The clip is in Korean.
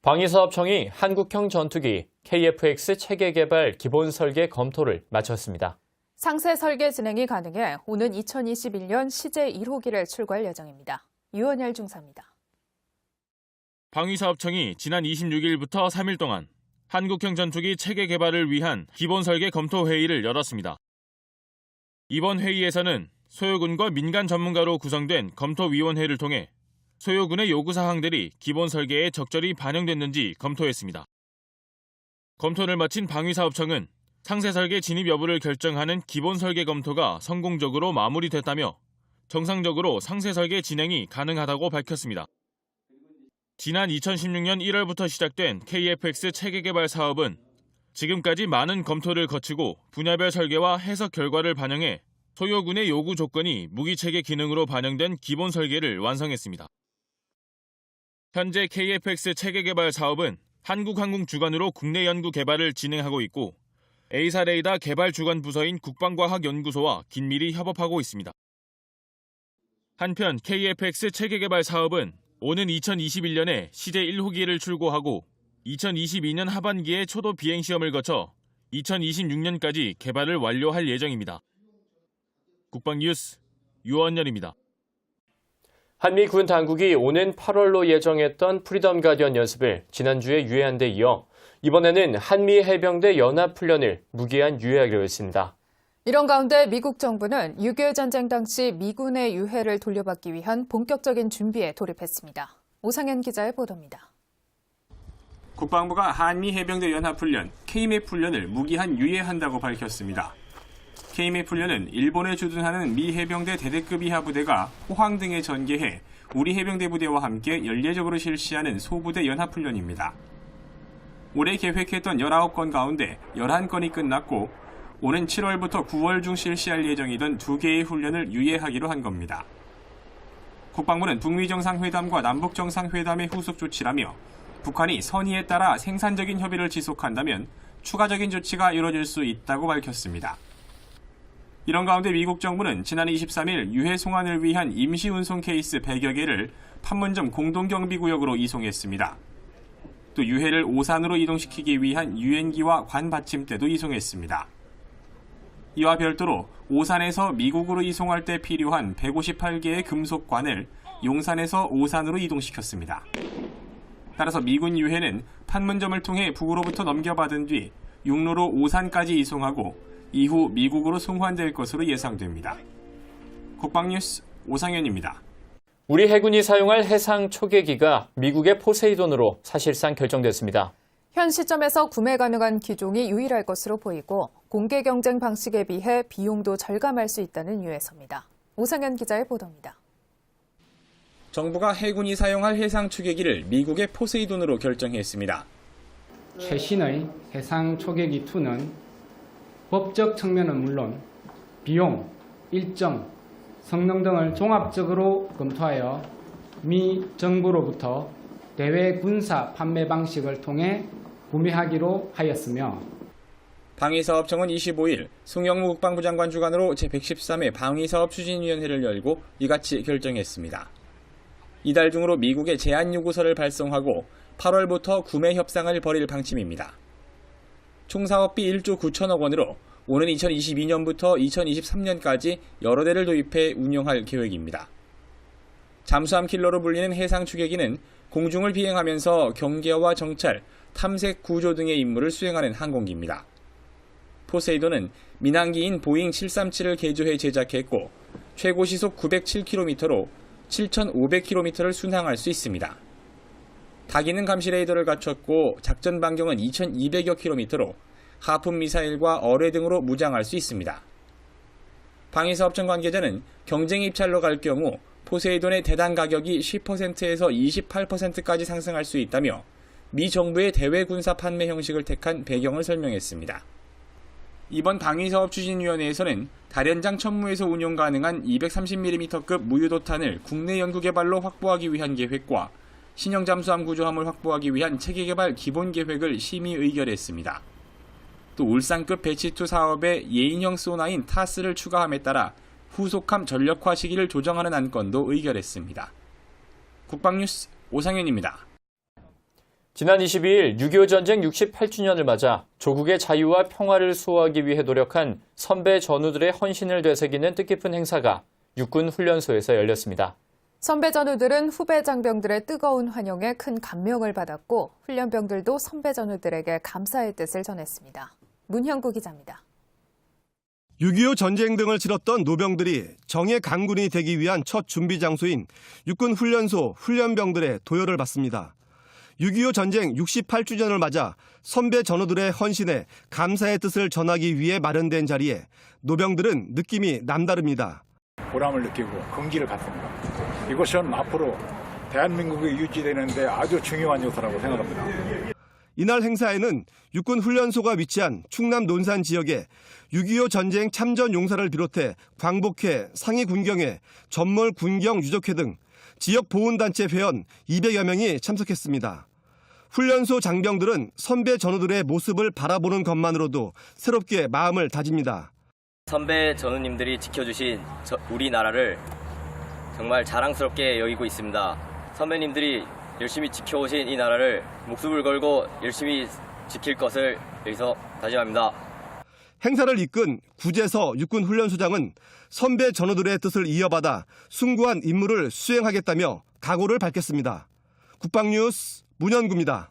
방위사업청이 한국형 전투기 KF-X 체계 개발 기본 설계 검토를 마쳤습니다. 상세 설계 진행이 가능해 오는 2021년 시제 1호기를 출고할 예정입니다. 유원열 중사입니다. 방위사업청이 지난 26일부터 3일 동안 한국형 전투기 체계 개발을 위한 기본 설계 검토 회의를 열었습니다. 이번 회의에서는 소요군과 민간 전문가로 구성된 검토위원회를 통해 소요군의 요구사항들이 기본 설계에 적절히 반영됐는지 검토했습니다. 검토를 마친 방위사업청은 상세 설계 진입 여부를 결정하는 기본 설계 검토가 성공적으로 마무리됐다며 정상적으로 상세 설계 진행이 가능하다고 밝혔습니다. 지난 2016년 1월부터 시작된 KF-X 체계 개발 사업은 지금까지 많은 검토를 거치고 분야별 설계와 해석 결과를 반영해 소요군의 요구 조건이 무기체계 기능으로 반영된 기본 설계를 완성했습니다. 현재 KF-X 체계 개발 사업은 한국항공 주관으로 국내 연구 개발을 진행하고 있고 A사 레이더 개발 주관 부서인 국방과학연구소와 긴밀히 협업하고 있습니다. 한편 KF-X 체계 개발 사업은 오는 2021년에 시제 1호기를 출고하고 2022년 하반기에 초도 비행시험을 거쳐 2026년까지 개발을 완료할 예정입니다. 국방뉴스 유원열입니다. 한미 군 당국이 오는 8월로 예정했던 프리덤 가디언 연습을 지난주에 유예한 데 이어 이번에는 한미 해병대 연합훈련을 무기한 유예하기로 했습니다. 이런 가운데 미국 정부는 6.25 전쟁 당시 미군의 유해를 돌려받기 위한 본격적인 준비에 돌입했습니다. 오상현 기자의 보도입니다. 국방부가 한미 해병대 연합훈련 KMF 훈련을 무기한 유예한다고 밝혔습니다. KMF 훈련은 일본에 주둔하는 미 해병대 대대급 이하 부대가 포항 등에 전개해 우리 해병대 부대와 함께 연례적으로 실시하는 소부대 연합훈련입니다. 올해 계획했던 19건 가운데 11건이 끝났고 오는 7월부터 9월 중 실시할 예정이던 2개의 훈련을 유예하기로 한 겁니다. 국방부는 북미 정상회담과 남북 정상회담의 후속 조치라며 북한이 선의에 따라 생산적인 협의를 지속한다면 추가적인 조치가 이뤄질 수 있다고 밝혔습니다. 이런 가운데 미국 정부는 지난 23일 유해 송환을 위한 임시 운송 케이스 100여 개를 판문점 공동경비구역으로 이송했습니다. 또 유해를 오산으로 이동시키기 위한 유엔기와 관 받침대도 이송했습니다. 이와 별도로 오산에서 미국으로 이송할 때 필요한 158개의 금속관을 용산에서 오산으로 이동시켰습니다. 따라서 미군 유해는 판문점을 통해 북으로부터 넘겨받은 뒤 육로로 오산까지 이송하고 이후 미국으로 송환될 것으로 예상됩니다. 국방뉴스 오상현입니다. 우리 해군이 사용할 해상 초계기가 미국의 포세이돈으로 사실상 결정됐습니다. 현 시점에서 구매 가능한 기종이 유일할 것으로 보이고 공개 경쟁 방식에 비해 비용도 절감할 수 있다는 유예서입니다. 오상현 기자의 보도입니다. 정부가 해군이 사용할 해상 추계기를 미국의 포세이돈으로 결정했습니다. 최신의 해상 초계기 2는 법적 측면은 물론 비용, 일정, 성능 등을 종합적으로 검토하여 미 정부로부터 대외 군사 판매 방식을 통해 구매하기로 하였으며 방위사업청은 25일 송영무 국방부 장관 주관으로 제113회 방위사업 추진위원회를 열고 이같이 결정했습니다. 이달 중으로 미국에 제안 요구서를 발송하고 8월부터 구매 협상을 벌일 방침입니다. 총 사업비 1조 9천억 원으로 오는 2022년부터 2023년까지 여러 대를 도입해 운영할 계획입니다. 잠수함 킬러로 불리는 해상 추계기는 공중을 비행하면서 경계와 정찰, 탐색, 구조 등의 임무를 수행하는 항공기입니다. 포세이돈은 민항기인 보잉 737을 개조해 제작했고 최고 시속 907km로 7,500km를 순항할 수 있습니다. 다기능 감시 레이더를 갖췄고 작전 반경은 2,200여 km로 하품 미사일과 어뢰 등으로 무장할 수 있습니다. 방위사업청 관계자는 경쟁 입찰로 갈 경우 포세이돈의 대당 가격이 10%에서 28%까지 상승할 수 있다며 미 정부의 대외 군사 판매 형식을 택한 배경을 설명했습니다. 이번 방위사업추진위원회에서는 다련장 천무에서 운용 가능한 230mm급 무유도탄을 국내 연구 개발로 확보하기 위한 계획과 신형 잠수함 구조함을 확보하기 위한 체계 개발 기본 계획을 심의 의결했습니다. 또 울산급 배치2 사업에 예인형 소나인 타스를 추가함에 따라 후속함 전력화 시기를 조정하는 안건도 의결했습니다. 국방뉴스 오상현입니다. 지난 22일 6.25 전쟁 68주년을 맞아 조국의 자유와 평화를 수호하기 위해 노력한 선배 전우들의 헌신을 되새기는 뜻깊은 행사가 육군 훈련소에서 열렸습니다. 선배 전우들은 후배 장병들의 뜨거운 환영에 큰 감명을 받았고 훈련병들도 선배 전우들에게 감사의 뜻을 전했습니다. 문형구 기자입니다. 6.25 전쟁 등을 치렀던 노병들이 정예 강군이 되기 위한 첫 준비 장소인 육군 훈련소 훈련병들의 도열을 받습니다. 6.25 전쟁 68주년을 맞아 선배 전우들의 헌신에 감사의 뜻을 전하기 위해 마련된 자리에 노병들은 느낌이 남다릅니다. 보람을 느끼고 긍지를 갖습니다. 이것은 앞으로 대한민국이 유지되는데 아주 중요한 요소라고 생각합니다. 이날 행사에는 육군 훈련소가 위치한 충남 논산 지역에 6.25 전쟁 참전 용사를 비롯해 광복회, 상위군경회, 전몰 군경 유족회 등 지역 보훈단체 회원 200여 명이 참석했습니다. 훈련소 장병들은 선배 전우들의 모습을 바라보는 것만으로도 새롭게 마음을 다집니다. 선배 전우님들이 지켜주신 우리나라를 정말 자랑스럽게 여기고 있습니다. 선배님들이 열심히 지켜오신 이 나라를 목숨을 걸고 열심히 지킬 것을 여기서 다짐합니다. 행사를 이끈 구재서 육군훈련소장은 선배 전우들의 뜻을 이어받아 숭고한 임무를 수행하겠다며 각오를 밝혔습니다. 국방뉴스 문현구입니다.